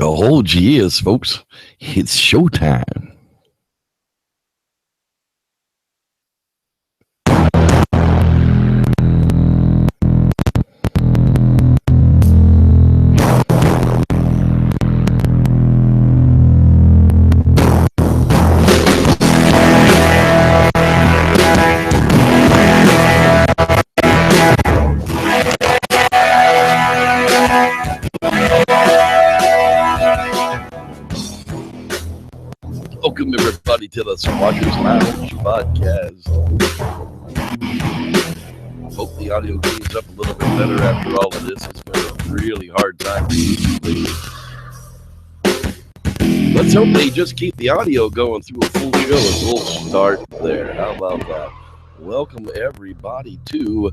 Oh, geez, folks. It's showtime. Welcome, everybody, to the Squatchers Lounge podcast. Hope the audio cleans up a little bit better after all of this. It's been a really hard time lately. Let's hope they just keep the audio going through a full show and we'll start there. How about that? Welcome, everybody, to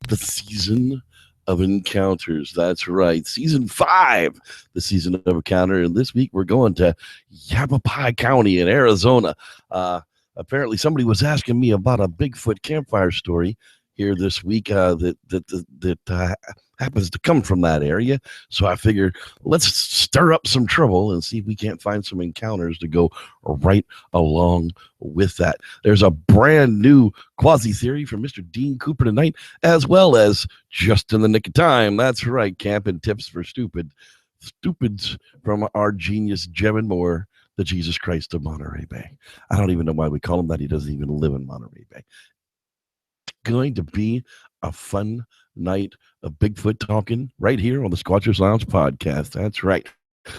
the season of encounters. That's right. Season 5, the season of encounter. And this week we're going to Yavapai County in Arizona. Apparently somebody was asking me about a Bigfoot campfire story here this week that happens to come from that area. So I figured let's stir up some trouble and see if we can't find some encounters to go right along with that. There's a brand new quasi-theory from Mr. Dean Cooper tonight, as well as just in the nick of time. That's right, camping tips for stupids from our genius Jevin Moore, the Jesus Christ of Monterey Bay. I don't even know why we call him that. He doesn't even live in Monterey Bay. Going to be a fun night of Bigfoot talking right here on the Squatchers Lounge podcast. That's right.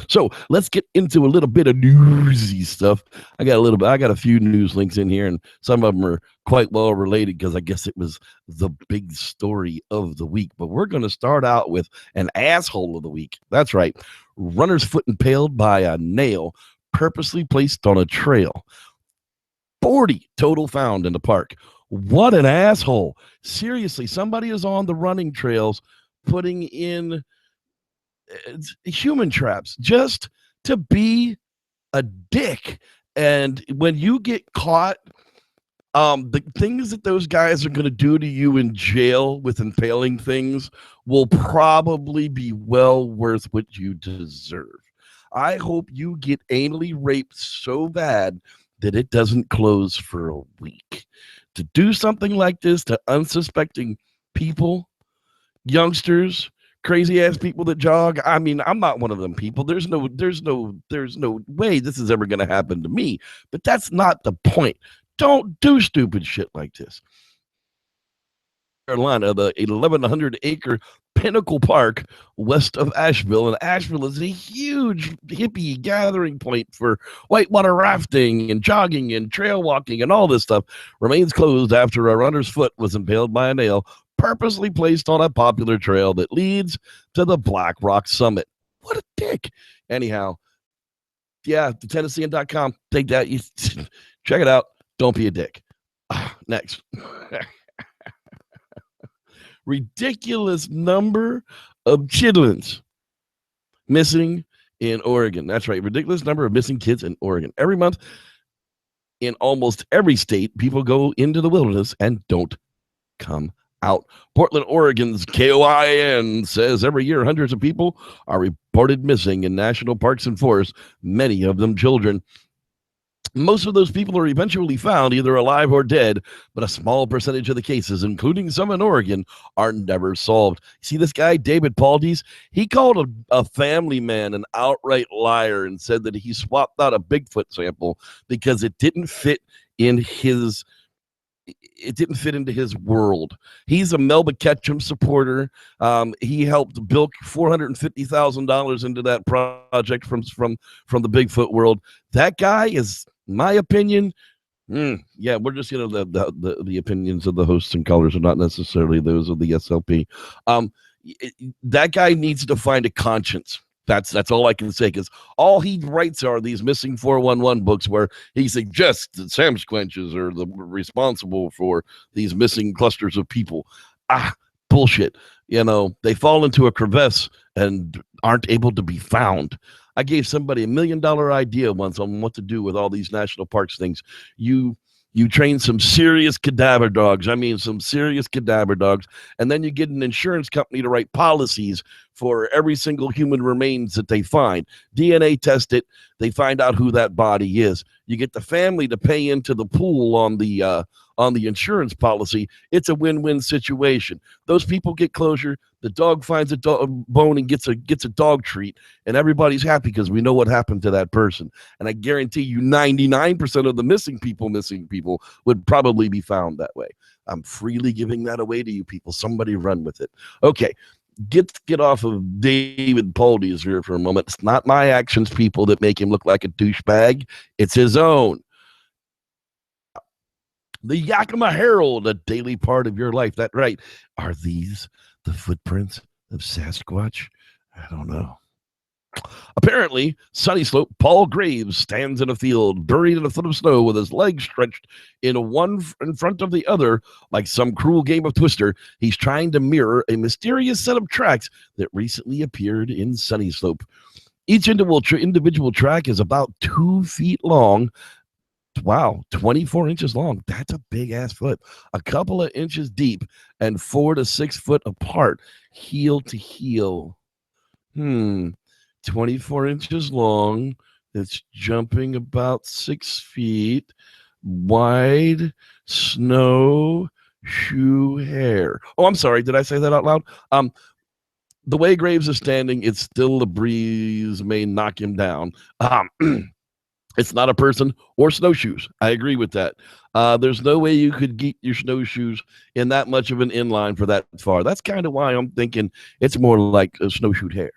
So let's get into a little bit of newsy stuff. I got a few news links in here, and some of them are quite well related because I guess it was the big story of the week. But we're going to start out with an asshole of the week. That's right. Runner's foot impaled by a nail purposely placed on a trail. 40 total found in the park. What an asshole. Seriously, somebody is on the running trails putting in human traps just to be a dick. And when you get caught, the things that those guys are going to do to you in jail with impaling things will probably be well worth what you deserve. I hope you get anally raped so bad that it doesn't close for a week. To do something like this to unsuspecting people, youngsters, crazy ass people that jog. I mean, I'm not one of them people. There's no way this is ever going to happen to me. But that's not the point. Don't do stupid shit like this. Carolina, the 1,100-acre Pinnacle Park west of Asheville. And Asheville is a huge hippie gathering point for whitewater rafting and jogging and trail walking and all this stuff. Remains closed after a runner's foot was impaled by a nail purposely placed on a popular trail that leads to the Black Rock Summit. What a dick. Anyhow, yeah, the Tennessean.com. Take that. You check it out. Don't be a dick. Next. Ridiculous number of chitlins missing in Oregon. That's right. Ridiculous number of missing kids in Oregon. Every month in almost every state, people go into the wilderness and don't come out. Portland, Oregon's KOIN says every year hundreds of people are reported missing in national parks and forests, many of them children. Most of those people are eventually found either alive or dead, but a small percentage of the cases, including some in Oregon, are never solved. See this guy, David Paldies? He called a family man an outright liar and said that he swapped out a Bigfoot sample because it didn't fit into his world. He's a Melba Ketchum supporter. He helped bilk $450,000 into that project from the Bigfoot world. That guy is, my opinion, yeah, we're just the opinions of the hosts and callers are not necessarily those of the SLP. That guy needs to find a conscience. That's all I can say, because all he writes are these missing 411 books where he suggests that Sasquatches are responsible for these missing clusters of people. Bullshit. You know, they fall into a crevice and aren't able to be found. I gave somebody $1 million idea once on what to do with all these national parks things. You train some serious cadaver dogs. I mean, some serious cadaver dogs. And then you get an insurance company to write policies for every single human remains that they find. DNA test it. They find out who that body is. You get the family to pay into the pool on the insurance policy. It's a win-win situation. Those people get closure. The dog finds a bone and gets a dog treat, and everybody's happy because we know what happened to that person. And I guarantee you 99% of the missing people would probably be found that way. I'm freely giving that away to you people. Somebody run with it. Okay, get off of David Poldy's here for a moment. It's not my actions, people, that make him look like a douchebag. It's his own. The Yakima Herald, a daily part of your life. That's right. Are these the footprints of Sasquatch? I don't know. Apparently, Sunny Slope, Paul Graves stands in a field buried in a foot of snow with his legs stretched one in front of the other like some cruel game of Twister. He's trying to mirror a mysterious set of tracks that recently appeared in Sunny Slope. Each individual track is about 2 feet long. Wow, 24 inches long. That's a big-ass foot. A couple of inches deep and 4 to 6 foot apart, heel to heel. 24 inches long. It's jumping about 6 feet. Wide snowshoe hair. Oh, I'm sorry. Did I say that out loud? The way Graves is standing, it's still the breeze may knock him down. It's not a person or snowshoes. I agree with that. There's no way you could get your snowshoes in that much of an inline for that far. That's kind of why I'm thinking it's more like a snowshoe hair.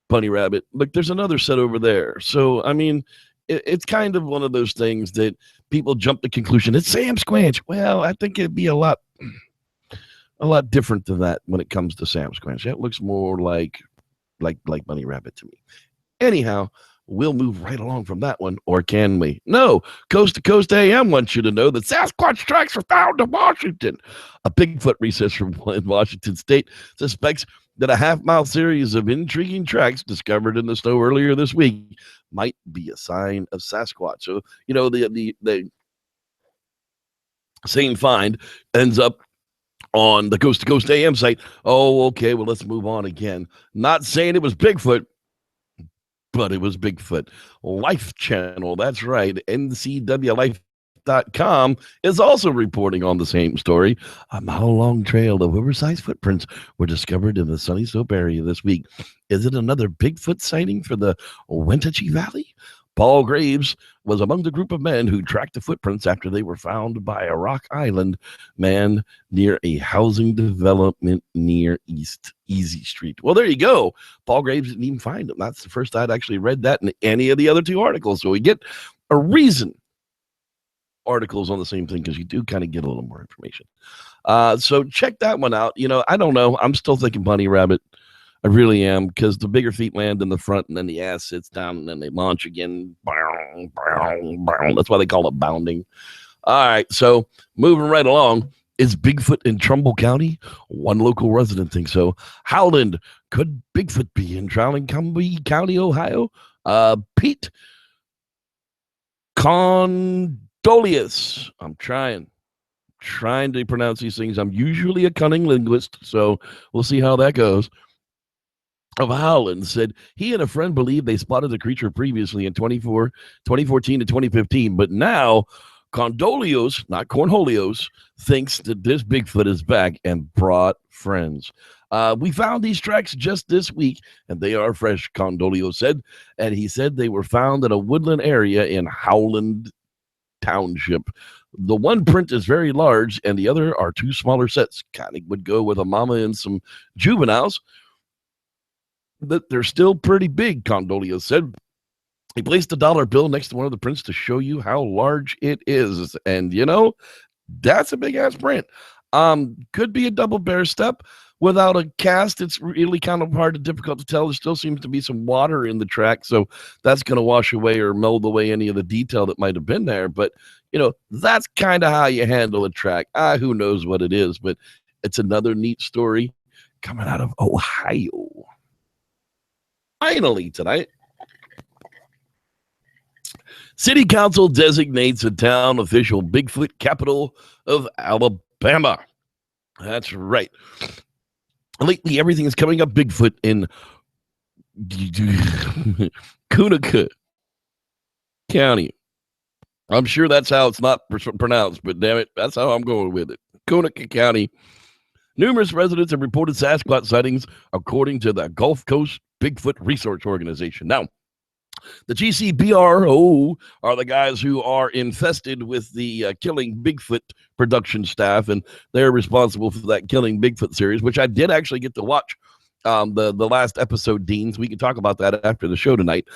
Bunny rabbit. Look, there's another set over there. So, I mean, it's kind of one of those things that people jump to conclusion. It's Sam Squanch. Well, I think it'd be a lot different than that when it comes to Sam Squanch. That looks more like bunny rabbit to me. Anyhow, we'll move right along from that one, or can we? No, Coast to Coast AM wants you to know that Sasquatch Tracks are found in Washington. A Bigfoot researcher from Washington State suspects that a half-mile series of intriguing tracks discovered in the snow earlier this week might be a sign of Sasquatch. So, you know, the same find ends up on the Coast to Coast AM site. Oh, okay, well, let's move on again. Not saying it was Bigfoot, but it was Bigfoot. Life Channel, that's right. NCWLife.com is also reporting on the same story. A mile-long trail of oversized footprints were discovered in the Sunny Slope area this week. Is it another Bigfoot sighting for the Wenatchee Valley? Paul Graves was among the group of men who tracked the footprints after they were found by a Rock Island man near a housing development near East Easy Street. Well, there you go. Paul Graves didn't even find them. That's the first I'd actually read that in any of the other 2 articles. So we get a reason articles on the same thing because you do kind of get a little more information. So check that one out. You know, I don't know. I'm still thinking bunny rabbit. I really am, because the bigger feet land in the front and then the ass sits down and then they launch again. That's why they call it bounding. All right, so moving right along. Is Bigfoot in Trumbull County? One local resident thinks so. Howland, could Bigfoot be in Trumbull County, Ohio? Pete Condolius. I'm trying to pronounce these things. I'm usually a cunning linguist, so we'll see how that goes. Of Howland said he and a friend believed they spotted the creature previously in 2014 to 2015, but now Condolios, not Cornholios, thinks that this Bigfoot is back and brought friends. We found these tracks just this week, and they are fresh, Condolio said, and he said they were found in a woodland area in Howland Township. The one print is very large, and the other are 2 smaller sets. Kind of would go with a mama and some juveniles. But they're still pretty big, Condolio said. He placed a dollar bill next to one of the prints to show you how large it is. And, you know, that's a big-ass print. Could be a double bear step. Without a cast, it's really kind of difficult to tell. There still seems to be some water in the track, so that's going to wash away or meld away any of the detail that might have been there. But, you know, that's kind of how you handle a track. Who knows what it is, but it's another neat story coming out of Ohio. Finally tonight, City Council designates a town official Bigfoot capital of Alabama. That's right. lately everything is coming up Bigfoot in Kunika County. I'm sure that's how it's not pronounced, but damn it, that's how I'm going with it. Kunika County. Numerous residents have reported Sasquatch sightings, according to the Gulf Coast Bigfoot Research Organization. Now, the GCBRO are the guys who are infested with the Killing Bigfoot production staff, and they're responsible for that Killing Bigfoot series, which I did actually get to watch the last episode, Deans. We can talk about that after the show tonight.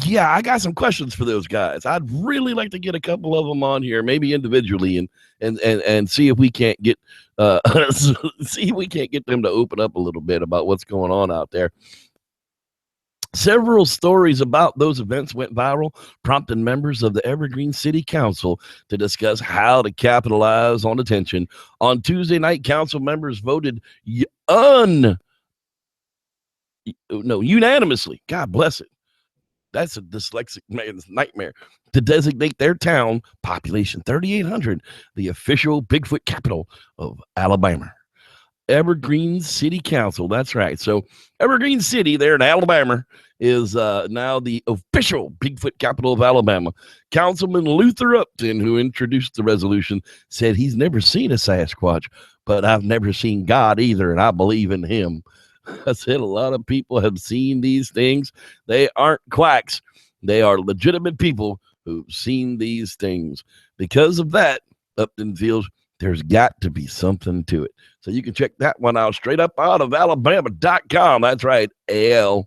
Yeah, I got some questions for those guys. I'd really like to get a couple of them on here, maybe individually, and see if we can't get see if we can't get them to open up a little bit about what's going on out there. Several stories about those events went viral, prompting members of the Evergreen City Council to discuss how to capitalize on attention. On Tuesday night, council members voted unanimously. God bless it. That's a dyslexic man's nightmare. To designate their town, population 3,800, the official Bigfoot capital of Alabama. Evergreen City Council. That's right. So Evergreen City there in Alabama is now the official Bigfoot capital of Alabama. Councilman Luther Upton, who introduced the resolution, said he's never seen a Sasquatch, but I've never seen God either, and I believe in him. I said a lot of people have seen these things. They aren't quacks. They are legitimate people who've seen these things. Because of that, Upton feels there's got to be something to it. So you can check that one out straight up out of Alabama.com. That's right, al.com.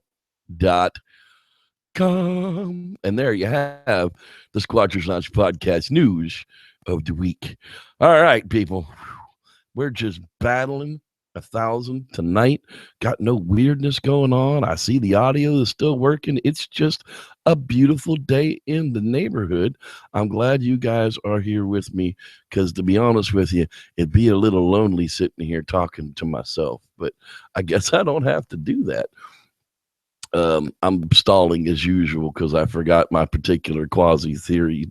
And there you have the Squatchers Lounge podcast news of the week. All right, people. We're just battling 1,000 tonight. Got no weirdness going on. I see the audio is still working. It's just a beautiful day in the neighborhood. I'm glad you guys are here with me, because to be honest with you, it'd be a little lonely sitting here talking to myself, but I guess I don't have to do that. I'm stalling as usual because I forgot my particular quasi theory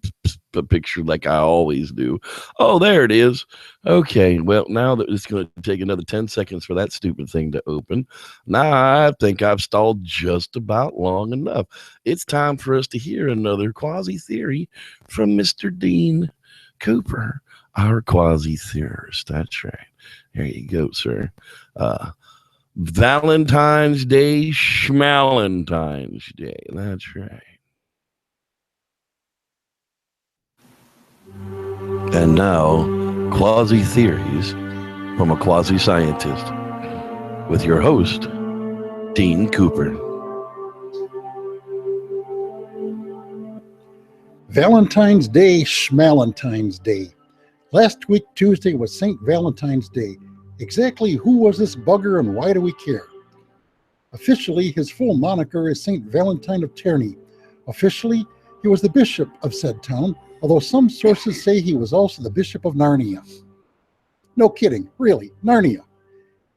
picture like I always do. Oh, there it is. Okay, well, now that it's going to take another 10 seconds for that stupid thing to open, now I think I've stalled just about long enough. It's time for us to hear another quasi theory from Mr. Dean Cooper, our quasi theorist. That's right. There you go, sir. Valentine's Day, Schmalentine's Day. That's right. And now, quasi theories from a quasi scientist with your host, Dean Cooper. Valentine's Day, Schmalentine's Day. Last week, Tuesday, was St. Valentine's Day. Exactly who was this bugger and why do we care? Officially, his full moniker is St. Valentine of Terni. Officially, he was the bishop of said town, although some sources say he was also the bishop of Narnia. No kidding, really, Narnia.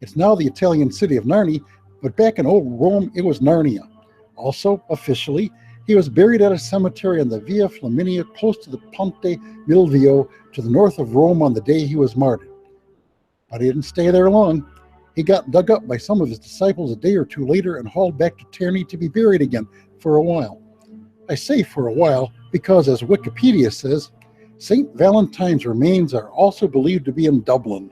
It's now the Italian city of Narni, but back in old Rome, it was Narnia. Also, officially, he was buried at a cemetery on the Via Flaminia close to the Ponte Milvio to the north of Rome on the day he was martyred. But he didn't stay there long. He got dug up by some of his disciples a day or two later and hauled back to Terni to be buried again for a while. I say for a while because, as Wikipedia says, St. Valentine's remains are also believed to be in Dublin.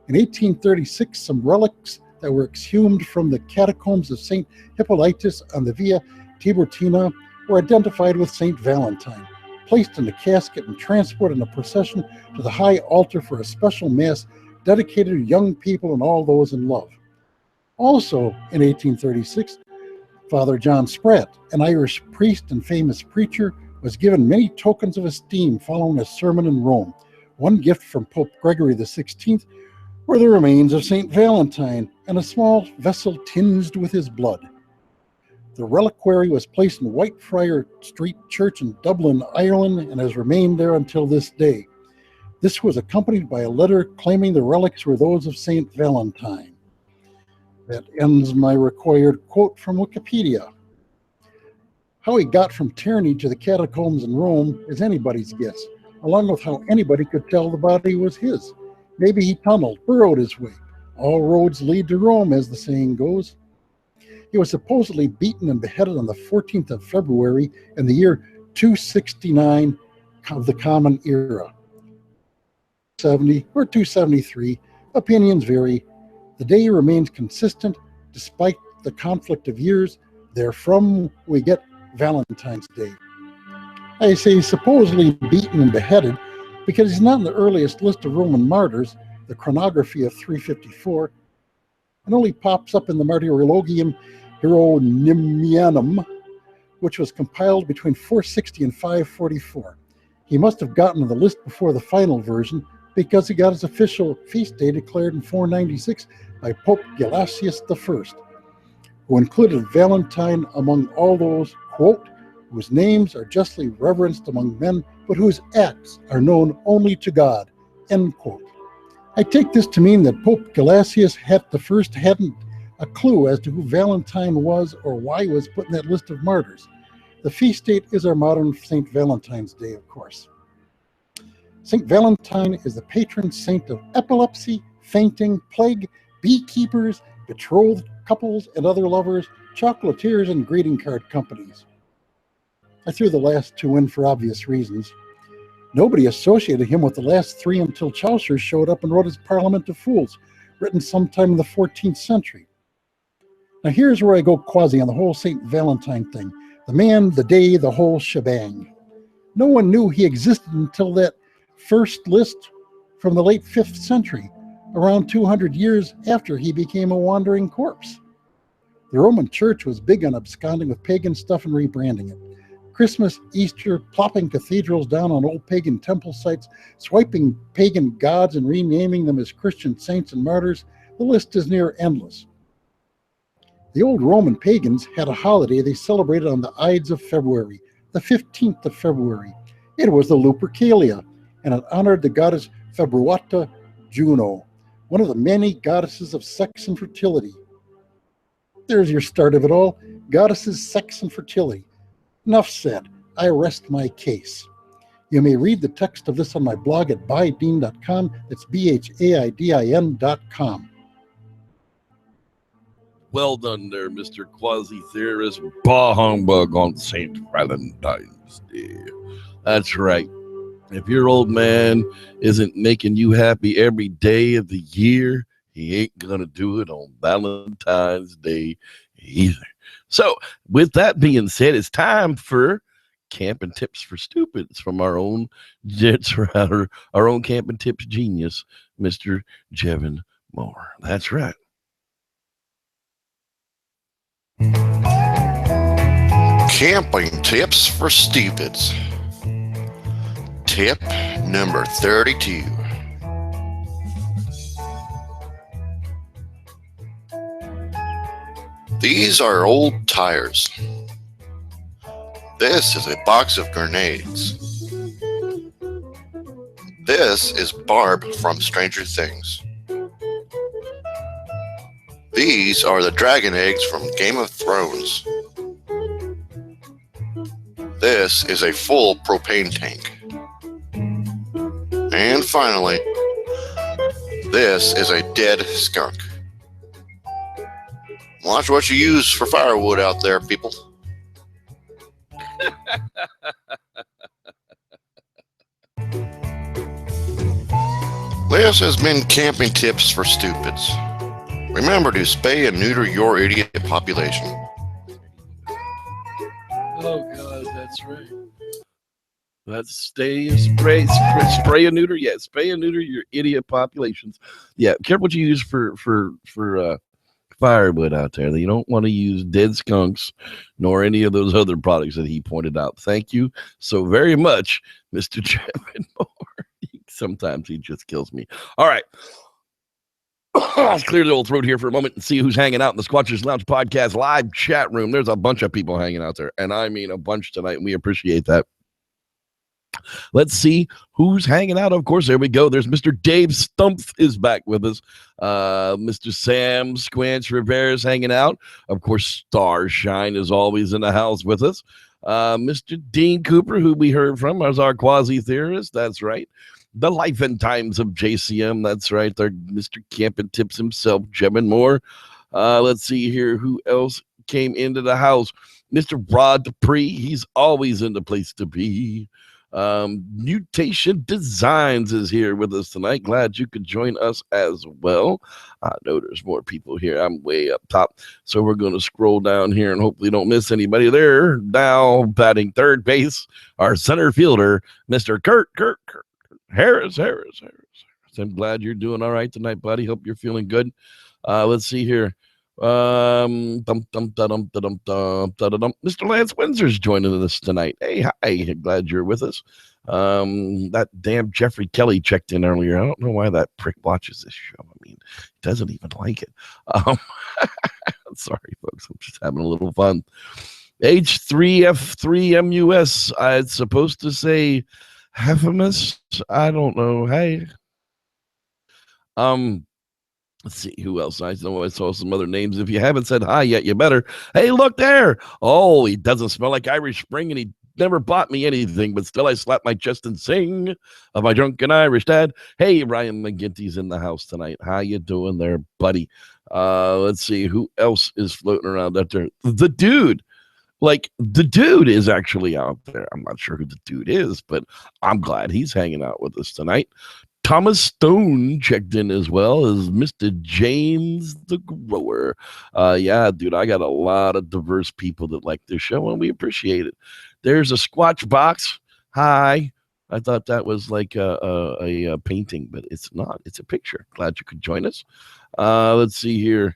In 1836, some relics that were exhumed from the catacombs of St. Hippolytus on the Via Tiburtina were identified with St. Valentine, placed in a casket and transported in a procession to the high altar for a special mass dedicated to young people and all those in love. Also in 1836, Father John Spratt, an Irish priest and famous preacher, was given many tokens of esteem following a sermon in Rome. One gift from Pope Gregory XVI were the remains of St. Valentine and a small vessel tinged with his blood. The reliquary was placed in Whitefriar Street Church in Dublin, Ireland, and has remained there until this day. This was accompanied by a letter claiming the relics were those of St. Valentine. That ends my required quote from Wikipedia. How he got from Terni to the catacombs in Rome is anybody's guess, along with how anybody could tell the body was his. Maybe he tunneled, burrowed his way. All roads lead to Rome, as the saying goes. He was supposedly beaten and beheaded on the 14th of February in the year 269 of the Common Era. 70 or 273, opinions vary. The day remains consistent despite the conflict of years. Therefrom we get Valentine's Day. I say supposedly beaten and beheaded because he's not in the earliest list of Roman martyrs, the chronography of 354, and only pops up in the Martyrologium Hieronymianum, which was compiled between 460 and 544. He must have gotten to the list before the final version because he got his official feast day declared in 496 by Pope Gelasius I, who included Valentine among all those, quote, whose names are justly reverenced among men, but whose acts are known only to God, end quote. I take this to mean that Pope Gelasius I hadn't a clue as to who Valentine was or why he was put in that list of martyrs. The feast date is our modern St. Valentine's Day, of course. St. Valentine is the patron saint of epilepsy, fainting, plague, beekeepers, betrothed couples and other lovers, chocolatiers, and greeting card companies. I threw the last two in for obvious reasons. Nobody associated him with the last three until Chaucer showed up and wrote his Parliament of Fools, written sometime in the 14th century. Now here's where I go quasi on the whole St. Valentine thing. The man, the day, the whole shebang. No one knew he existed until that first list from the late 5th century, around 200 years after he became a wandering corpse. The Roman Church was big on absconding with pagan stuff and rebranding it. Christmas, Easter, plopping cathedrals down on old pagan temple sites, swiping pagan gods and renaming them as Christian saints and martyrs. The list is near endless. The old Roman pagans had a holiday they celebrated on the Ides of February, the 15th of February. It was the Lupercalia, and it honored the goddess Februata Juno, one of the many goddesses of sex and fertility. There's your start of it all, goddesses, sex, and fertility. Enough said. I rest my case. You may read the text of this on my blog at bydean.com. It's BHAIDIN.com. Well done there, Mr. Quasi-Theorist. Bah humbug on St. Valentine's Day. That's right. If your old man isn't making you happy every day of the year, he ain't going to do it on Valentine's Day either. So, with that being said, it's time for Camping Tips for Stupids from our own Camping Tips genius, Mr. Jevin Moore. That's right. Camping Tips for Stupids. Tip number 32. These are old tires. This is a box of grenades. This is Barb from Stranger Things. These are the dragon eggs from Game of Thrones. This is a full propane tank. And finally, this is a dead skunk. Watch what you use for firewood out there, people. This has been Camping Tips for Stupids. Remember to spay and neuter your idiot population. Oh, God, that's right. Let's spray and neuter. Yeah, spay and neuter your idiot populations. Yeah, careful what you use for firewood out there. You don't want to use dead skunks nor any of those other products that he pointed out. Thank you so very much, Mr. Jevin Moore. Sometimes he just kills me. All right. Let's clear the old throat here for a moment and see who's hanging out in the Squatchers Lounge podcast live chat room. There's a bunch of people hanging out there, and I mean a bunch tonight, and we appreciate that. Let's see who's hanging out. Of course, there we go. There's Mr. Dave Stumpf is back with us. Mr. Sam Squanch Rivera is hanging out. Of course, Starshine is always in the house with us. Mr. Dean Cooper, who we heard from, as our quasi-theorist. That's right. the life and times of JCM. That's right. They're Mr. Camping Tips himself, Jim and more. Let's see here. Who else came into the house? Mr. Rod Dupree. He's always in the place to be. Mutation Designs is here with us tonight. Glad you could join us as well. I know there's more people here. I'm way up top, so we're going to scroll down here and hopefully don't miss anybody there. Now batting third base, our center fielder, Mr. Kurt Harris. I'm glad you're doing all right tonight, buddy. Hope you're feeling good. Let's see here. Mr. Lance Windsor's joining us tonight. Hey, hi, glad you're with us. That damn Jeffrey Kelly checked in earlier. I don't know why that prick watches this show. I mean, he doesn't even like it. Sorry, folks. I'm just having a little fun. H3F3MUS. It's supposed to say Hefemus. I don't know. Hey. Let's see who else. I know I saw some other names. If you haven't said hi yet, you better. Hey, look there. Oh, he doesn't smell like Irish Spring, and he never bought me anything, but still I slap my chest and sing of my drunken Irish dad. Hey, Ryan McGinty's in the house tonight. How you doing there, buddy? Let's see who else is floating around out there. The dude. Like, the dude is actually out there. I'm not sure who the dude is, but I'm glad he's hanging out with us tonight. Thomas Stone checked in as well as Mr. James the Grower. Yeah, dude, I got a lot of diverse people that like this show, and we appreciate it. There's a Squatch Box. Hi. I thought that was like a painting, but it's not. It's a picture. Glad you could join us. Let's see here.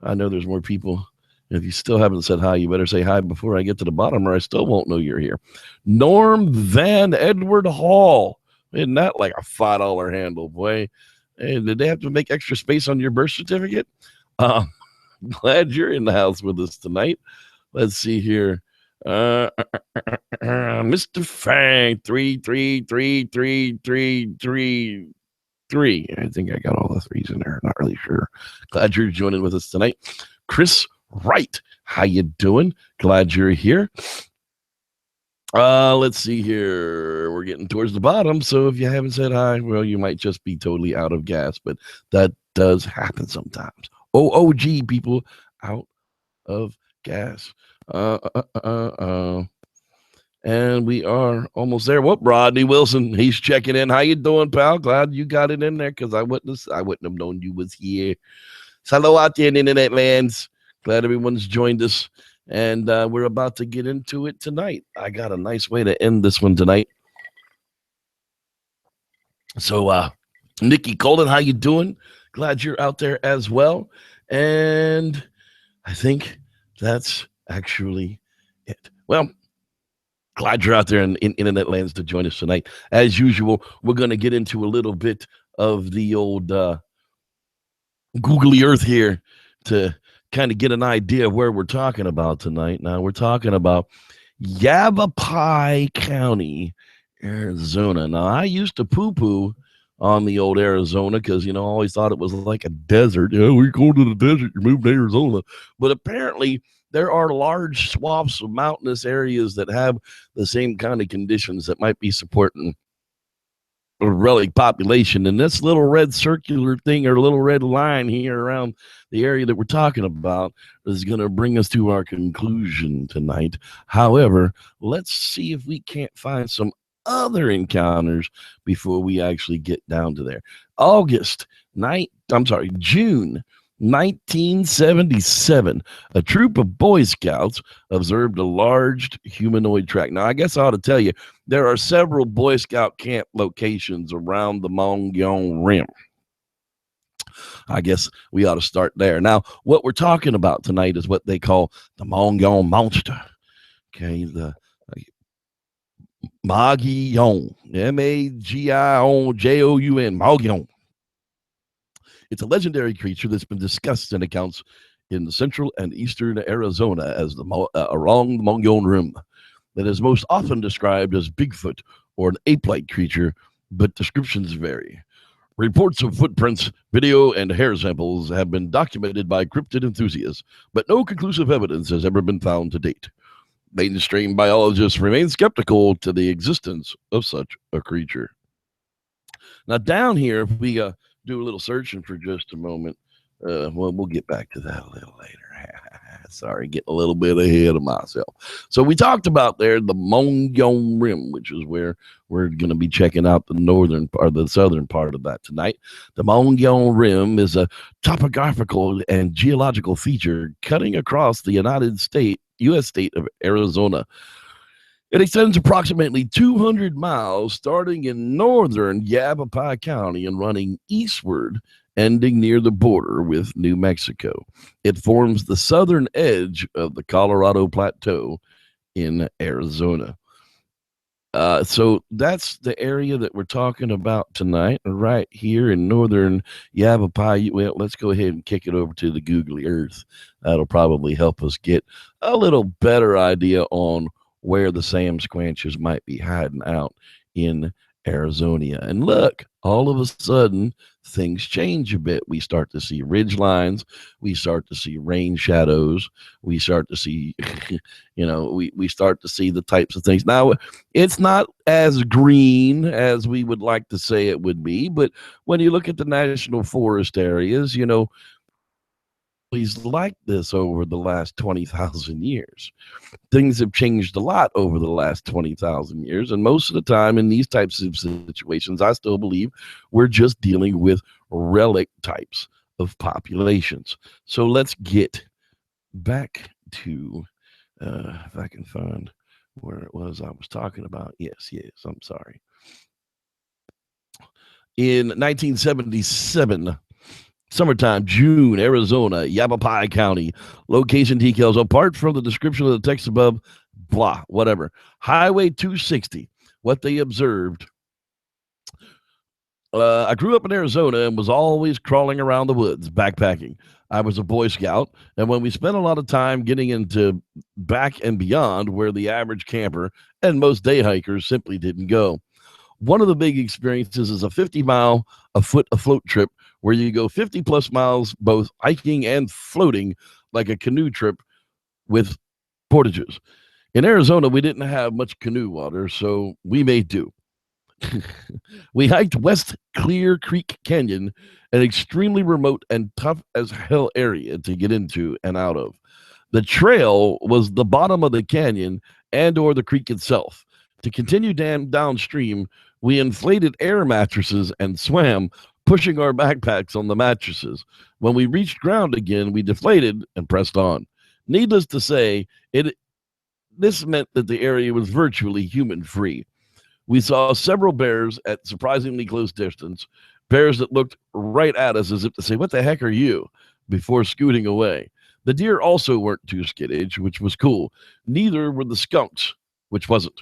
I know there's more people. If you still haven't said hi, you better say hi before I get to the bottom, or I still won't know you're here. Norm Van Edward Hall. Isn't that like a $5 handle, boy? Hey, did they have to make extra space on your birth certificate? Glad you're in the house with us tonight. Let's see here. Mr. Fang 3333333. I think I got all the threes in there. Not really sure. Glad you're joining with us tonight. Chris Wright, how you doing? Glad you're here. Let's see here. We're getting towards the bottom, so if you haven't said hi, well, you might just be totally out of gas, but that does happen sometimes. OOG people out of gas. And we are almost there. Whoop, Rodney Wilson, he's checking in. How you doing, pal? Glad you got it in there, because I wouldn't have known you was here. So hello out there in internet lands. Glad everyone's joined us. And we're about to get into it tonight. I got a nice way to end this one tonight. So, Nikki Colden, how you doing? Glad you're out there as well. And I think that's actually it. Well, glad you're out there in internet lands to join us tonight. As usual, we're going to get into a little bit of the old googly earth here to kind of get an idea of where we're talking about tonight. Now, we're talking about Yavapai County, Arizona. Now, I used to poo-poo on the old Arizona because, I always thought it was like a desert. We go to the desert, you move to Arizona. But apparently, there are large swaths of mountainous areas that have the same kind of conditions that might be supporting a relic population. And this little red circular thing, or little red line here around the area that we're talking about, is going to bring us to our conclusion tonight. However, let's see if we can't find some other encounters before we actually get down to there. June 1977, a troop of Boy Scouts observed a large humanoid track. Now, I guess I ought to tell you, there are several Boy Scout camp locations around the Mogollon Rim. I guess we ought to start there. Now, what we're talking about tonight is what they call the Mogollon Monster. Okay, the Mogollon, Magion, Mogollon. It's a legendary creature that's been discussed in accounts in the central and eastern Arizona as along the Mogollon Rim, that is most often described as Bigfoot or an ape-like creature, but descriptions vary. Reports of footprints, video, and hair samples have been documented by cryptid enthusiasts, but no conclusive evidence has ever been found to date. Mainstream biologists remain skeptical to the existence of such a creature. Now down here, if we do a little searching for just a moment, well, we'll get back to that a little later. Sorry, getting a little bit ahead of myself. So we talked about there the Mogollon Rim, which is where we're going to be checking out the northern or the southern part of that tonight. The Mogollon Rim is a topographical and geological feature cutting across the U.S. state of Arizona. It extends approximately 200 miles, starting in northern Yavapai County and running eastward, ending near the border with New Mexico. It forms the southern edge of the Colorado Plateau in Arizona. So that's the area that we're talking about tonight, right here in northern Yavapai. Well, let's go ahead and kick it over to the googly earth. That'll probably help us get a little better idea on where the Sam Squanches might be hiding out in Arizona. And look, all of a sudden, things change a bit. We start to see ridge lines. We start to see rain shadows. We start to see, we start to see the types of things. Now, it's not as green as we would like to say it would be, but when you look at the national forest areas, he's like this over the last 20,000 years. Things have changed a lot over the last 20,000 years. And most of the time in these types of situations, I still believe we're just dealing with relic types of populations. So let's get back to, if I can find where it was I was talking about. Yes, I'm sorry. In 1977, summertime, June, Arizona, Yavapai County. Location details apart from the description of the text above, blah, whatever. Highway 260, what they observed. I grew up in Arizona and was always crawling around the woods, backpacking. I was a Boy Scout, and when we spent a lot of time getting into back and beyond where the average camper and most day hikers simply didn't go. One of the big experiences is a 50-mile afloat trip where you go 50 plus miles, both hiking and floating like a canoe trip with portages. In Arizona, we didn't have much canoe water, so we made do. We hiked West Clear Creek Canyon, an extremely remote and tough as hell area to get into and out of. The trail was the bottom of the canyon and or the creek itself. To continue downstream, we inflated air mattresses and swam, pushing our backpacks on the mattresses. When we reached ground again, we deflated and pressed on. Needless to say, this meant that the area was virtually human-free. We saw several bears at surprisingly close distance, bears that looked right at us as if to say, "What the heck are you?" before scooting away. The deer also weren't too skittish, which was cool. Neither were the skunks, which wasn't.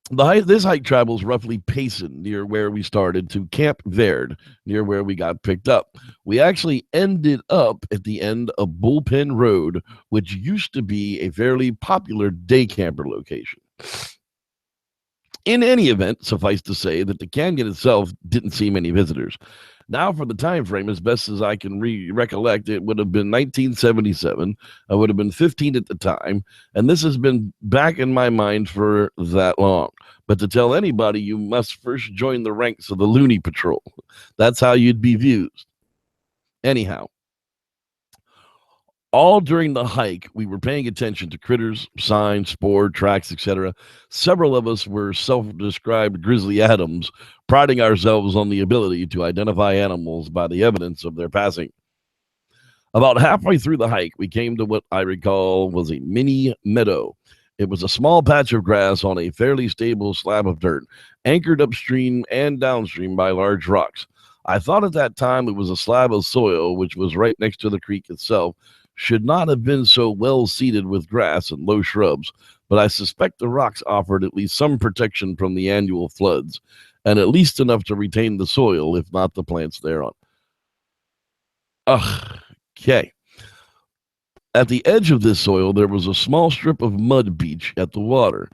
Nice. This hike travels roughly Payson, near where we started, to Camp Verde, near where we got picked up. We actually ended up at the end of Bullpen Road, which used to be a fairly popular day camper location. In any event, suffice to say that the canyon itself didn't see many visitors. Now, for the time frame, as best as I can recollect, it would have been 1977. I would have been 15 at the time, and this has been back in my mind for that long. But to tell anybody, you must first join the ranks of the Looney Patrol. That's how you'd be viewed. Anyhow, all during the hike, we were paying attention to critters, signs, spoor, tracks, etc. Several of us were self-described Grizzly Adams, priding ourselves on the ability to identify animals by the evidence of their passing. About halfway through the hike, we came to what I recall was a mini meadow. It was a small patch of grass on a fairly stable slab of dirt, anchored upstream and downstream by large rocks. I thought at that time it was a slab of soil, which was right next to the creek itself, should not have been so well seeded with grass and low shrubs, but I suspect the rocks offered at least some protection from the annual floods, and at least enough to retain the soil, if not the plants thereon. Okay. At the edge of this soil, there was a small strip of mud beach at the water.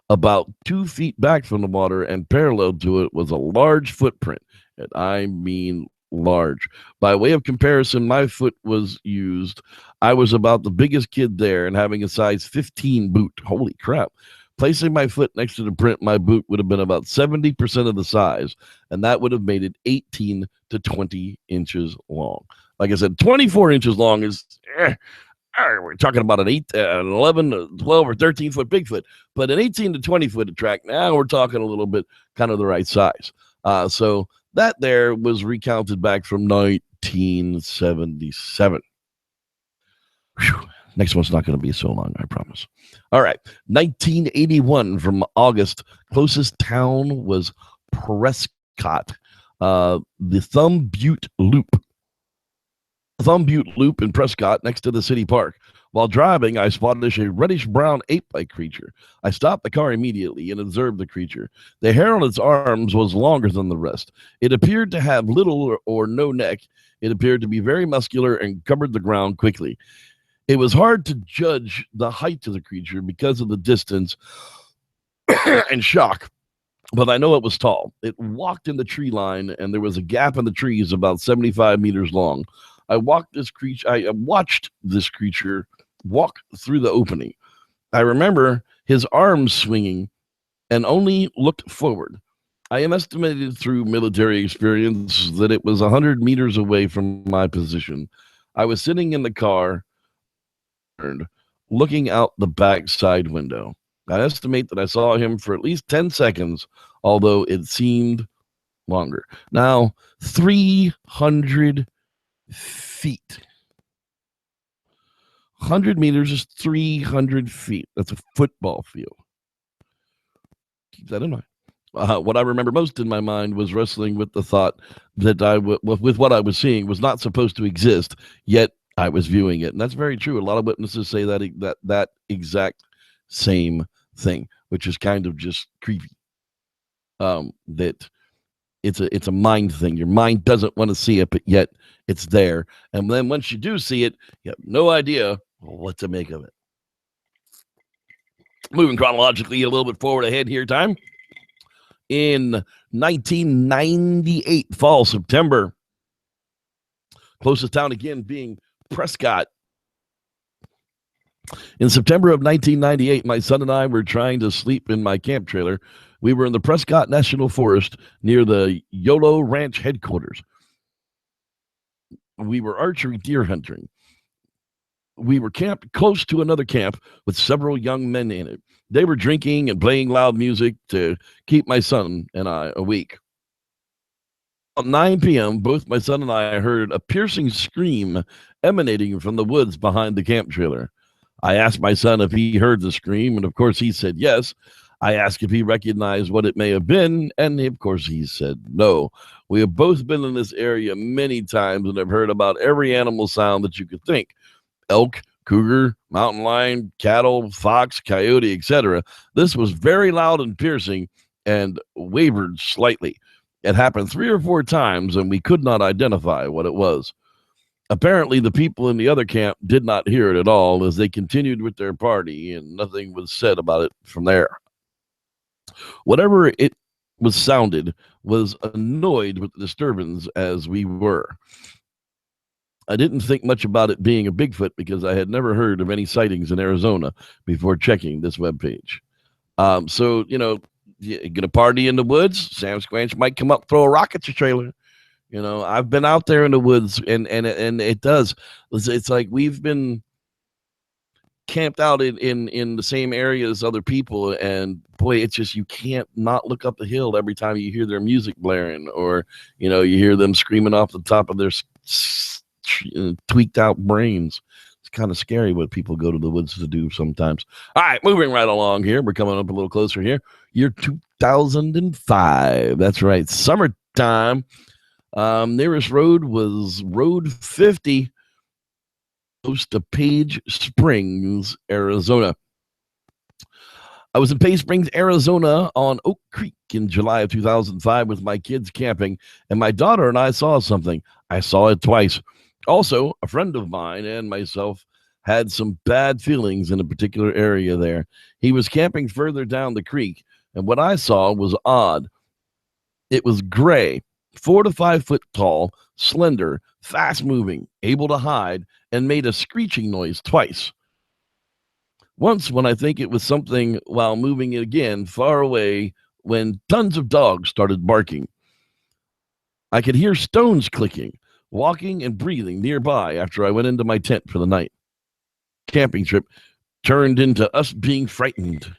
About 2 feet back from the water and parallel to it was a large footprint, and I mean large. By way of comparison, my foot was used. I was about the biggest kid there and having a size 15 boot. Holy crap. Placing my foot next to the print, my boot would have been about 70% of the size, and that would have made it 18 to 20 inches long. Like I said, 24 inches long is, we're talking about an 11, 12, or 13-foot Bigfoot, but an 18 to 20-foot track, now we're talking a little bit kind of the right size. So that there was recounted back from 1977. Whew. Next one's not going to be so long, I promise. All right. 1981 from August. Closest town was Prescott. The Thumb Butte Loop. Thumb Butte Loop in Prescott next to the city park. While driving, I spotted a reddish-brown ape-like creature. I stopped the car immediately and observed the creature. The hair on its arms was longer than the rest. It appeared to have little or no neck. It appeared to be very muscular and covered the ground quickly. It was hard to judge the height of the creature because of the distance and shock, but I know it was tall. It walked in the tree line, and there was a gap in the trees about 75 meters long. I watched this creature walk through the opening. I remember his arms swinging and only looked forward. I am estimated through military experience that it was 100 meters away from my position. I was sitting in the car, looking out the back side window. I estimate that I saw him for at least 10 seconds, although it seemed longer. Now, 300 feet. 100 meters is 300 feet. That's a football field. Keep that in mind. What I remember most in my mind was wrestling with the thought that with what I was seeing was not supposed to exist, yet I was viewing it. And that's very true. A lot of witnesses say that exact same thing, which is kind of just creepy. That it's a mind thing. Your mind doesn't want to see it, but yet it's there. And then once you do see it, you have no idea what to make of it. Moving chronologically a little bit forward ahead here, time. In 1998, fall, September, closest town again being Prescott. In September of 1998, my son and I were trying to sleep in my camp trailer. We were in the Prescott National Forest near the Yolo Ranch headquarters. We were archery deer hunting. We were camped close to another camp with several young men in it. They were drinking and playing loud music to keep my son and I awake. At 9 p.m., both my son and I heard a piercing scream emanating from the woods behind the camp trailer. I asked my son if he heard the scream, and of course he said yes. I asked if he recognized what it may have been, and of course he said no. We have both been in this area many times and have heard about every animal sound that you could think. Elk, cougar, mountain lion, cattle, fox, coyote, etc. This was very loud and piercing and wavered slightly. It happened 3 or 4 times, and we could not identify what it was. Apparently, the people in the other camp did not hear it at all as they continued with their party, and nothing was said about it from there. Whatever it was sounded was annoyed with the disturbance as we were. I didn't think much about it being a Bigfoot because I had never heard of any sightings in Arizona before checking this webpage. So, you know, you get a party in the woods, Sam Squanch might come up, throw a rock at your trailer. You know, I've been out there in the woods, and it does. It's like we've been camped out in the same area as other people, and boy, it's just you can't not look up the hill every time you hear their music blaring, or you know, you hear them screaming off the top of their tweaked out brains. It's kind of scary what people go to the woods to do sometimes. All right, moving right along here. We're coming up a little closer here. Year 2005. That's right, summertime. Nearest road was Road 50, close to Page Springs, Arizona. I was in Page Springs, Arizona on Oak Creek in July of 2005 with my kids camping, and my daughter and I saw something. I saw it twice. Also, a friend of mine and myself had some bad feelings in a particular area there. He was camping further down the creek, and what I saw was odd. It was gray, 4 to 5 foot tall, slender, fast moving, able to hide, and made a screeching noise twice. Once, when I think it was something while moving again far away, when tons of dogs started barking. I could hear stones clicking, walking and breathing nearby after I went into my tent for the night. Camping trip turned into us being frightened.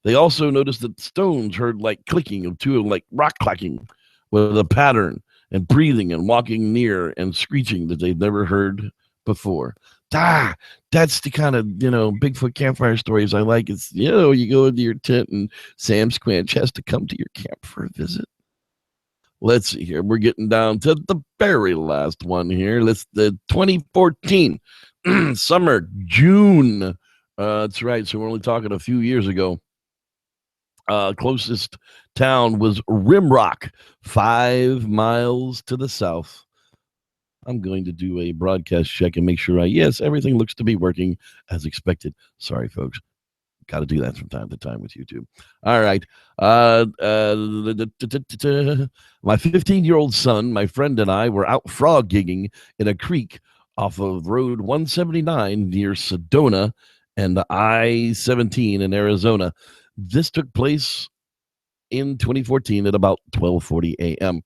They also noticed that stones heard like clicking of two, like rock clacking with a pattern, and breathing and walking near and screeching that they'd never heard before. That's the kind of, Bigfoot campfire stories I like. It's, you go into your tent and Sam Squanch has to come to your camp for a visit. Let's see here. We're getting down to the very last one here. The 2014 summer, June. That's right. So we're only talking a few years ago. Closest town was Rimrock, 5 miles to the south. I'm going to do a broadcast check and make sure yes, everything looks to be working as expected. Sorry, folks. Got to do that from time to time with YouTube. All right. My 15-year-old son, my friend, and I were out frog gigging in a creek off of Road 179 near Sedona and I-17 in Arizona. This took place in 2014 at about 12:40 a.m.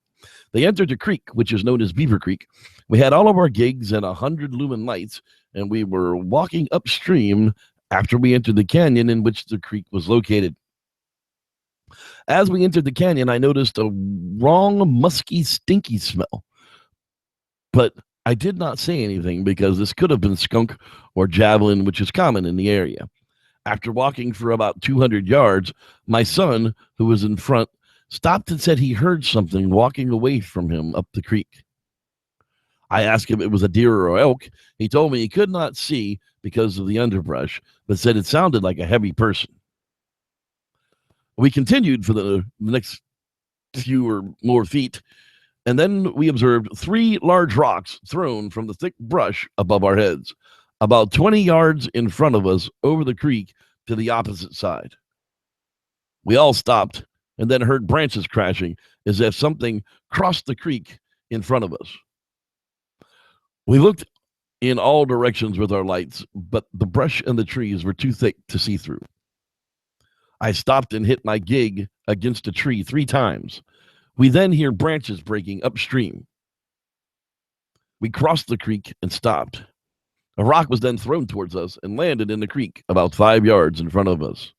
They entered a creek, which is known as Beaver Creek. We had all of our gigs and 100 lumen lights, and we were walking upstream after we entered the canyon in which the creek was located. As we entered the canyon, I noticed a wrong, musky, stinky smell. But I did not say anything because this could have been skunk or javelin, which is common in the area. After walking for about 200 yards, my son, who was in front, stopped and said he heard something walking away from him up the creek. I asked him if it was a deer or elk. He told me he could not see because of the underbrush, but said it sounded like a heavy person. We continued for the next few or more feet, and then we observed 3 large rocks thrown from the thick brush above our heads, about 20 yards in front of us over the creek to the opposite side. We all stopped and then heard branches crashing as if something crossed the creek in front of us. We looked in all directions with our lights, but the brush and the trees were too thick to see through. I stopped and hit my gig against a tree 3 times. We then hear branches breaking upstream. We crossed the creek and stopped. A rock was then thrown towards us and landed in the creek about 5 yards in front of us.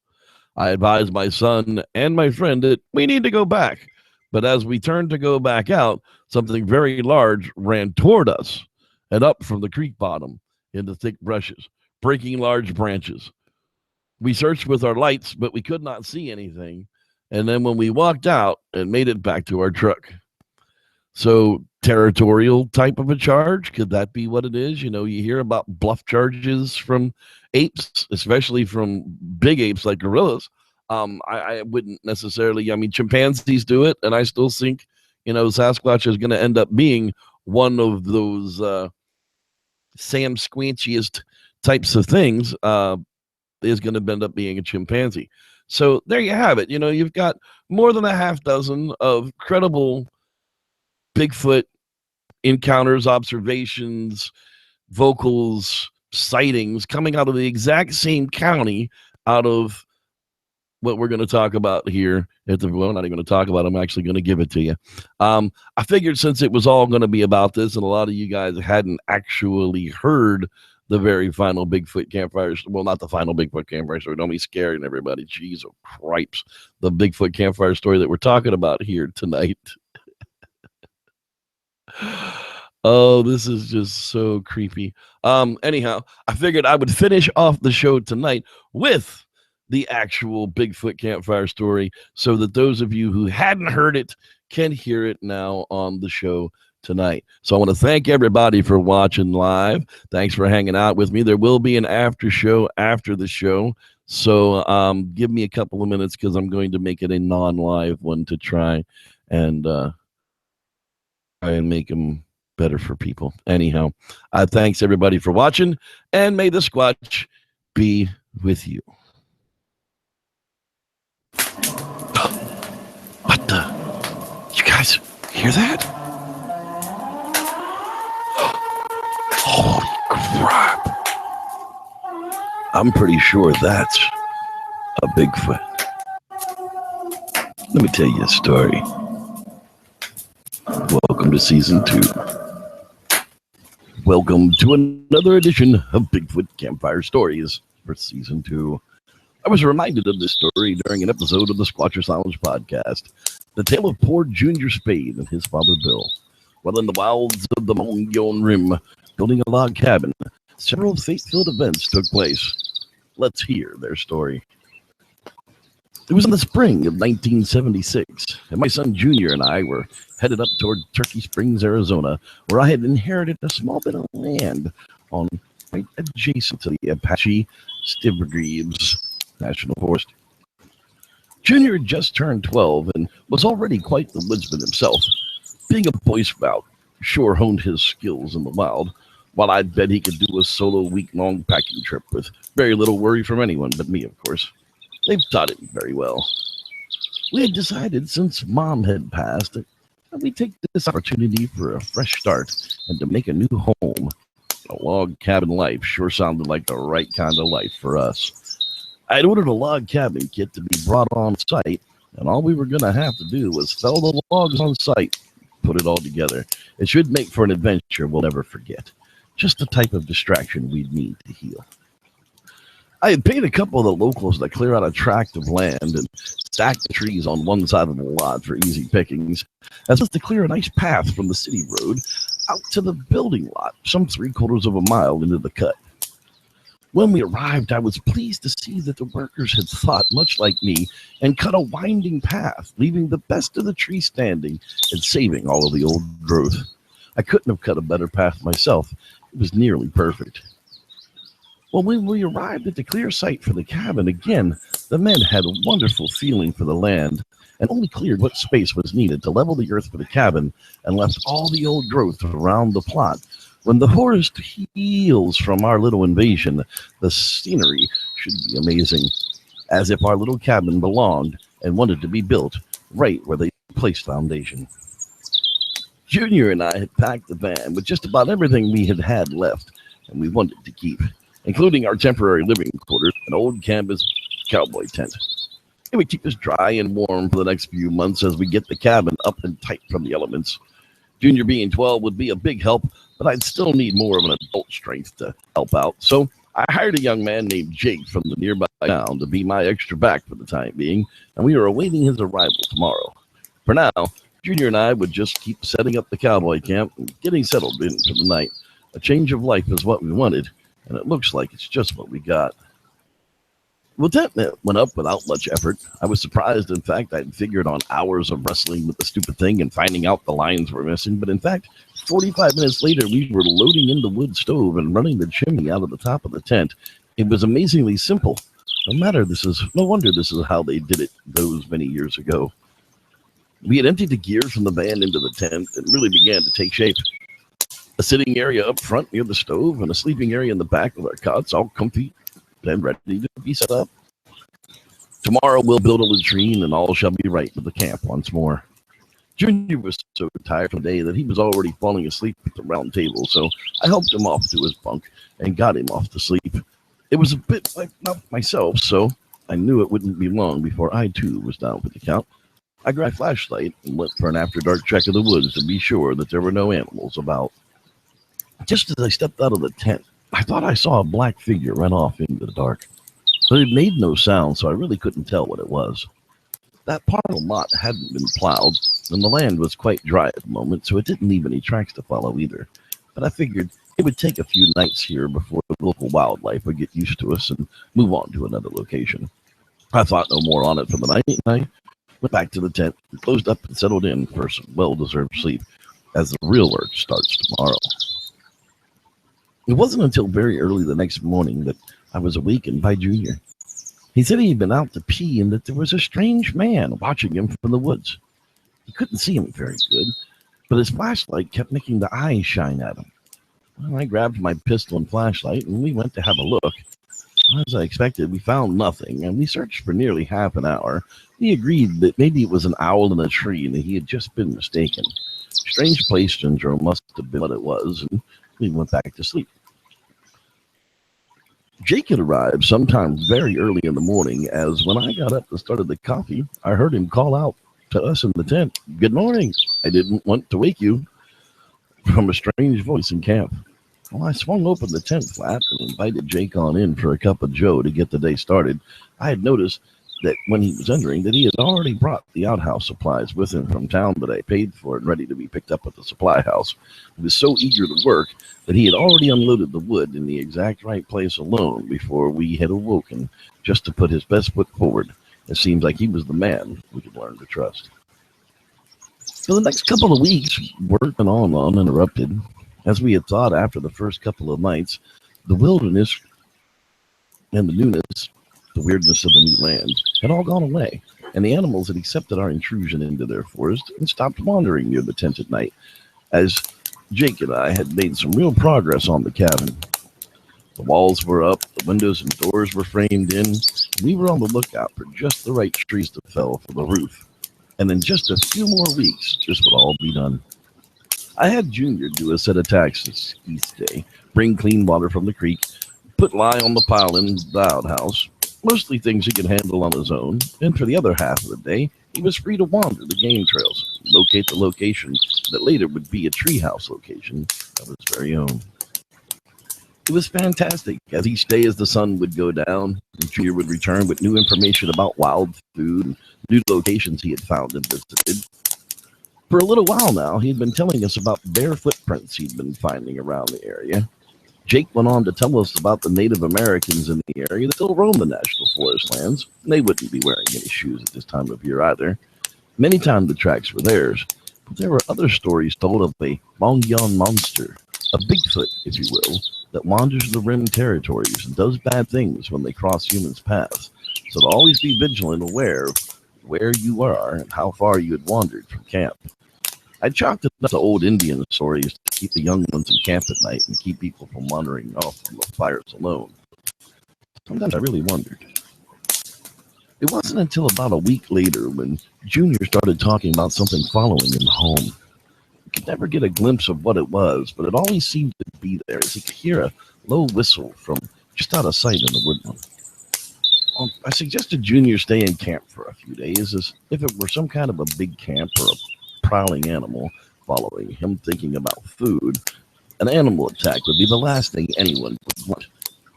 I advised my son and my friend that we need to go back, but as we turned to go back out, something very large ran toward us and up from the creek bottom into thick brushes, breaking large branches. We searched with our lights, but we could not see anything. And then when we walked out and made it back to our truck. So territorial type of a charge, could that be what it is? You hear about bluff charges from apes, especially from big apes like gorillas. I wouldn't necessarily, chimpanzees do it, and I still think, Sasquatch is going to end up being one of those Sam Squanchiest types of things, is going to end up being a chimpanzee. So there you have it. You've got more than a half dozen of credible Bigfoot encounters, observations, vocals, sightings coming out of the exact same county out of what we're going to talk about here at the, well, not even going to talk about, I'm actually going to give it to you. I figured since it was all going to be about this and a lot of you guys hadn't actually heard the very final Bigfoot campfire, well, not the final Bigfoot campfire story, don't be scaring everybody, jeez, oh cripes, the Bigfoot campfire story that we're talking about here tonight. Oh, this is just so creepy. Anyhow, I figured I would finish off the show tonight with the actual Bigfoot campfire story so that those of you who hadn't heard it can hear it now on the show tonight. So I want to thank everybody for watching live. Thanks for hanging out with me. There will be an after show after the show. So give me a couple of minutes because I'm going to make it a non-live one to try and make them better for people. Anyhow, thanks everybody for watching, and may the Squatch be with you. What the? You guys hear that? Holy crap. I'm pretty sure that's a Bigfoot. Let me tell you a story. Welcome to season 2. Welcome to another edition of Bigfoot Campfire Stories for season 2. I was reminded of this story during an episode of the Squatcher's Lounge podcast, the tale of poor Junior Spade and his father Bill. While in the wilds of the Mogollon Rim, building a log cabin, several fate-filled events took place. Let's hear their story. It was in the spring of 1976, and my son Junior and I were headed up toward Turkey Springs, Arizona, where I had inherited a small bit of land right adjacent to the Apache Stivergreaves National Forest. Junior had just turned 12 and was already quite the woodsman himself. Being a Boy Scout, sure honed his skills in the wild, while I'd bet he could do a solo week-long packing trip with very little worry from anyone but me, of course. They've taught him very well. We had decided, since Mom had passed, that we'd take this opportunity for a fresh start and to make a new home. A log cabin life sure sounded like the right kind of life for us. I'd ordered a log cabin kit to be brought on site, and all we were going to have to do was fell the logs on site, put it all together. It should make for an adventure we'll never forget. Just the type of distraction we'd need to heal. I had paid a couple of the locals to clear out a tract of land and stack the trees on one side of the lot for easy pickings, as well as to clear a nice path from the city road out to the building lot, some 3/4 of a mile into the cut. When we arrived, I was pleased to see that the workers had thought much like me and cut a winding path, leaving the best of the trees standing and saving all of the old growth. I couldn't have cut a better path myself. It was nearly perfect. Well, when we arrived at the clear site for the cabin again, the men had a wonderful feeling for the land and only cleared what space was needed to level the earth for the cabin and left all the old growth around the plot. When the forest heals from our little invasion, the scenery should be amazing, as if our little cabin belonged and wanted to be built right where they placed foundation. Junior and I had packed the van with just about everything we had left and we wanted to keep, including our temporary living quarters, an old canvas cowboy tent. It would keep us dry and warm for the next few months as we get the cabin up and tight from the elements. Junior being 12 would be a big help, but I'd still need more of an adult strength to help out. So I hired a young man named Jake from the nearby town to be my extra back for the time being, and we were awaiting his arrival tomorrow. For now, Junior and I would just keep setting up the cowboy camp and getting settled in for the night. A change of life is what we wanted, and it looks like it's just what we got. Well, that went up without much effort. I was surprised. In fact, I'd figured on hours of wrestling with the stupid thing and finding out the lines were missing. But in fact, 45 minutes later, we were loading in the wood stove and running the chimney out of the top of the tent. It was amazingly simple. No wonder this is how they did it those many years ago. We had emptied the gear from the van into the tent and really began to take shape. A sitting area up front near the stove and a sleeping area in the back with our cots all comfy and ready to be set up. Tomorrow we'll build a latrine and all shall be right with the camp once more. Junior was so tired from the day that he was already falling asleep at the round table, so I helped him off to his bunk and got him off to sleep. It was a bit like not myself, so I knew it wouldn't be long before I too was down for the count. I grabbed a flashlight and went for an after-dark check of the woods to be sure that there were no animals about. Just as I stepped out of the tent, I thought I saw a black figure run off into the dark, but it made no sound, so I really couldn't tell what it was. That part of the lot hadn't been plowed, and the land was quite dry at the moment, so it didn't leave any tracks to follow either. But I figured it would take a few nights here before the local wildlife would get used to us and move on to another location. I thought no more on it for the night, and I went back to the tent, closed up and settled in for some well-deserved sleep, as the real work starts tomorrow. It wasn't until very early the next morning that I was awakened by Junior. He said he'd been out to pee and that there was a strange man watching him from the woods. He couldn't see him very good, but his flashlight kept making the eyes shine at him. Well, I grabbed my pistol and flashlight and we went to have a look. As I expected, we found nothing, and we searched for nearly half an hour. We agreed that maybe it was an owl in a tree and that he had just been mistaken. Strange place syndrome must have been what it was, and we went back to sleep. Jake had arrived sometime very early in the morning, as when I got up to start the coffee, I heard him call out to us in the tent, "Good morning. I didn't want to wake you," from a strange voice in camp. Well, I swung open the tent flap and invited Jake on in for a cup of joe to get the day started. I had noticed that when he was entering that he had already brought the outhouse supplies with him from town that I paid for and ready to be picked up at the supply house. He was so eager to work that he had already unloaded the wood in the exact right place alone before we had awoken, just to put his best foot forward. It seems like he was the man we could learn to trust. For the next couple of weeks, work went on uninterrupted. As we had thought after the first couple of nights, the wilderness and the newness, the weirdness of the new land, had all gone away, and the animals had accepted our intrusion into their forest and stopped wandering near the tent at night, as Jake and I had made some real progress on the cabin. The walls were up, the windows and doors were framed in. We were on the lookout for just the right trees to fell for the roof. And in just a few more weeks, this would all be done. I had Junior do a set of taxes each day, bring clean water from the creek, put lye on the pile in the outhouse, mostly things he could handle on his own, and for the other half of the day, he was free to wander the game trails, locate the location that later would be a treehouse location of his very own. It was fantastic, as each day as the sun would go down, Junior would return with new information about wild food and new locations he had found and visited. For a little while now, he had been telling us about bear footprints he'd been finding around the area. Jake went on to tell us about the Native Americans in the area that still roam the national forest lands. They wouldn't be wearing any shoes at this time of year either. Many times the tracks were theirs, but there were other stories told of a Mogollon monster, a Bigfoot, if you will, that wanders the rim territories and does bad things when they cross humans' paths. So to always be vigilant and aware of where you are and how far you had wandered from camp. I chalked it up to old Indian stories to keep the young ones in camp at night and keep people from wandering off from the fires alone. Sometimes I really wondered. It wasn't until about a week later when Junior started talking about something following him home. I could never get a glimpse of what it was, but it always seemed to be there, as he could hear a low whistle from just out of sight in the woodland. I suggested Junior stay in camp for a few days, as if it were some kind of a big camp or a prowling animal following him, thinking about food. An animal attack would be the last thing anyone would want.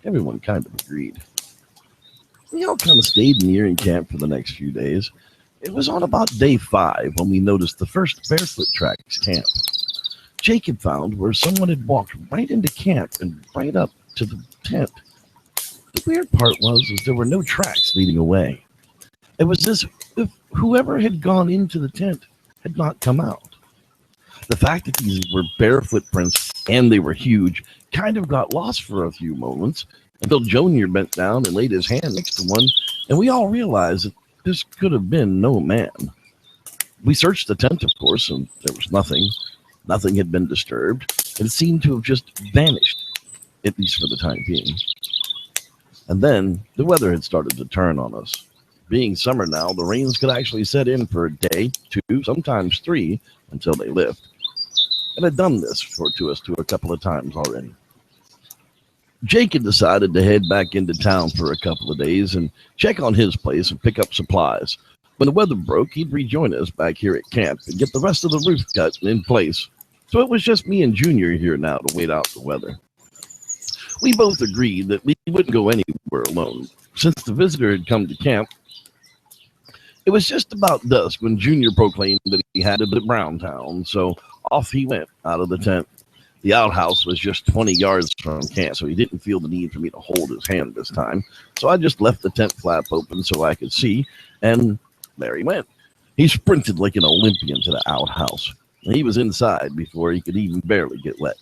Everyone kind of agreed. We all kind of stayed near in camp for the next few days. It was on about day 5 when we noticed the first barefoot tracks camp. Jake had found where someone had walked right into camp and right up to the tent. The weird part was there were no tracks leading away. It was as if whoever had gone into the tent had not come out. The fact that these were bare footprints and they were huge kind of got lost for a few moments until Junior bent down and laid his hand next to one, and we all realized that this could have been no man. We searched the tent, of course, and there was nothing. Nothing had been disturbed. It seemed to have just vanished, at least for the time being. And then the weather had started to turn on us. Being summer now, the rains could actually set in for a day, 2, sometimes 3, until they lift. It had done this to us a couple of times already. Jake had decided to head back into town for a couple of days and check on his place and pick up supplies. When the weather broke, he'd rejoin us back here at camp and get the rest of the roof cut in place. So it was just me and Junior here now to wait out the weather. We both agreed that we wouldn't go anywhere alone. Since the visitor had come to camp, it was just about dusk when Junior proclaimed that he had to be Browntown, so off he went out of the tent. The outhouse was just 20 yards from camp, so he didn't feel the need for me to hold his hand this time. So I just left the tent flap open so I could see, and there he went. He sprinted like an Olympian to the outhouse, and he was inside before he could even barely get wet.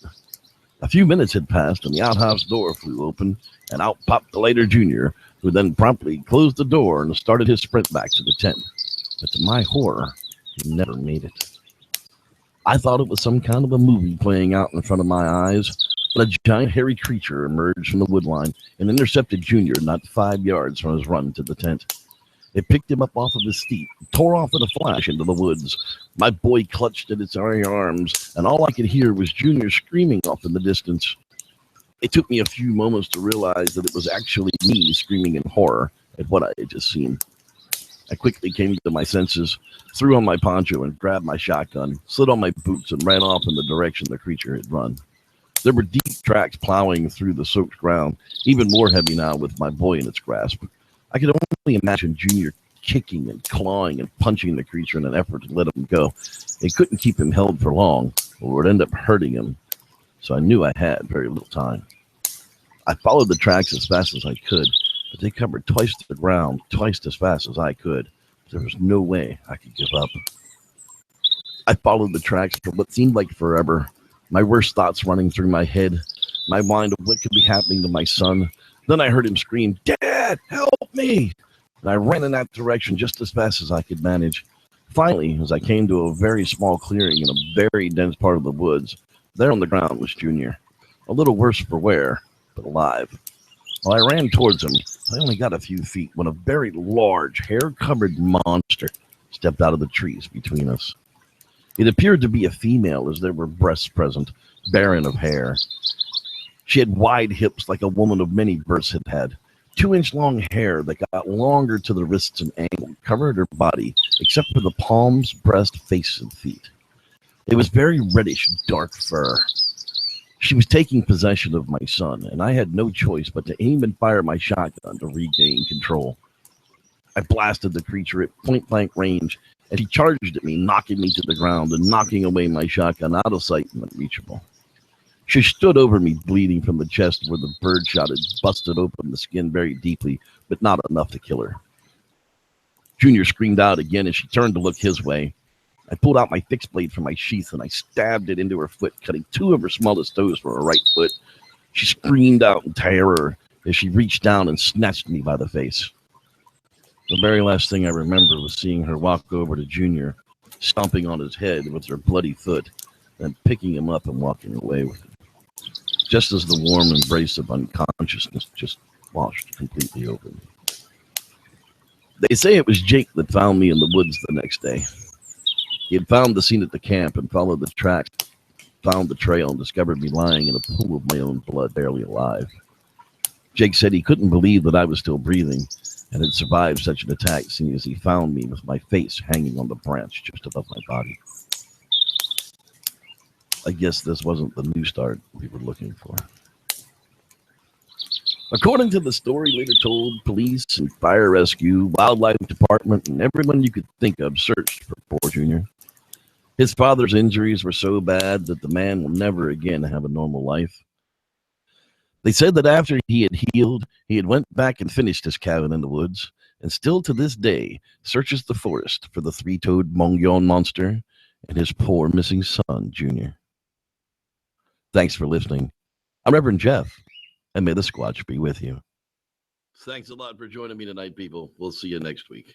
A few minutes had passed, and the outhouse door flew open, and out popped the later Junior, who then promptly closed the door and started his sprint back to the tent. But to my horror, he never made it. I thought it was some kind of a movie playing out in front of my eyes, but a giant hairy creature emerged from the woodline and intercepted Junior not 5 yards from his run to the tent. It picked him up off of his feet, tore off in a flash into the woods. My boy clutched at its iron arms, and all I could hear was Junior screaming off in the distance. It took me a few moments to realize that it was actually me screaming in horror at what I had just seen. I quickly came to my senses, threw on my poncho and grabbed my shotgun, slid on my boots and ran off in the direction the creature had run. There were deep tracks plowing through the soaked ground, even more heavy now with my boy in its grasp. I could only imagine Junior kicking and clawing and punching the creature in an effort to let him go. It couldn't keep him held for long, or it would end up hurting him, so I knew I had very little time. I followed the tracks as fast as I could, but they covered twice the ground, twice as fast as I could. There was no way I could give up. I followed the tracks for what seemed like forever, my worst thoughts running through my head, my mind of what could be happening to my son. Then I heard him scream, "Dad, help me!" And I ran in that direction just as fast as I could manage. Finally, as I came to a very small clearing in a very dense part of the woods, there on the ground was Junior, a little worse for wear, but alive. While I ran towards him, I only got a few feet when a very large, hair-covered monster stepped out of the trees between us. It appeared to be a female, as there were breasts present, barren of hair. She had wide hips like a woman of many births had had. 2-inch long hair that got longer to the wrists and ankles covered her body, except for the palms, breast, face, and feet. It was very reddish, dark fur. She was taking possession of my son, and I had no choice but to aim and fire my shotgun to regain control. I blasted the creature at point-blank range, and she charged at me, knocking me to the ground and knocking away my shotgun out of sight and unreachable. She stood over me, bleeding from the chest where the bird shot had busted open the skin very deeply, but not enough to kill her. Junior screamed out again as she turned to look his way. I pulled out my fixed blade from my sheath and I stabbed it into her foot, cutting 2 of her smallest toes from her right foot. She screamed out in terror as she reached down and snatched me by the face. The very last thing I remember was seeing her walk over to Junior, stomping on his head with her bloody foot, then picking him up and walking away with him, just as the warm embrace of unconsciousness just washed completely over me. They say it was Jake that found me in the woods the next day. He had found the scene at the camp and followed the tracks, found the trail, and discovered me lying in a pool of my own blood, barely alive. Jake said he couldn't believe that I was still breathing and had survived such an attack, seeing as he found me with my face hanging on the branch just above my body. I guess this wasn't the new start we were looking for. According to the story later told, police and fire rescue, wildlife department, and everyone you could think of searched for poor Junior. His father's injuries were so bad that the man will never again have a normal life. They said that after he had healed, he had went back and finished his cabin in the woods, and still to this day searches the forest for the 3-toed Mogollon monster and his poor missing son, Junior. Thanks for listening. I'm Reverend Jeff, and may the Squatch be with you. Thanks a lot for joining me tonight, people. We'll see you next week.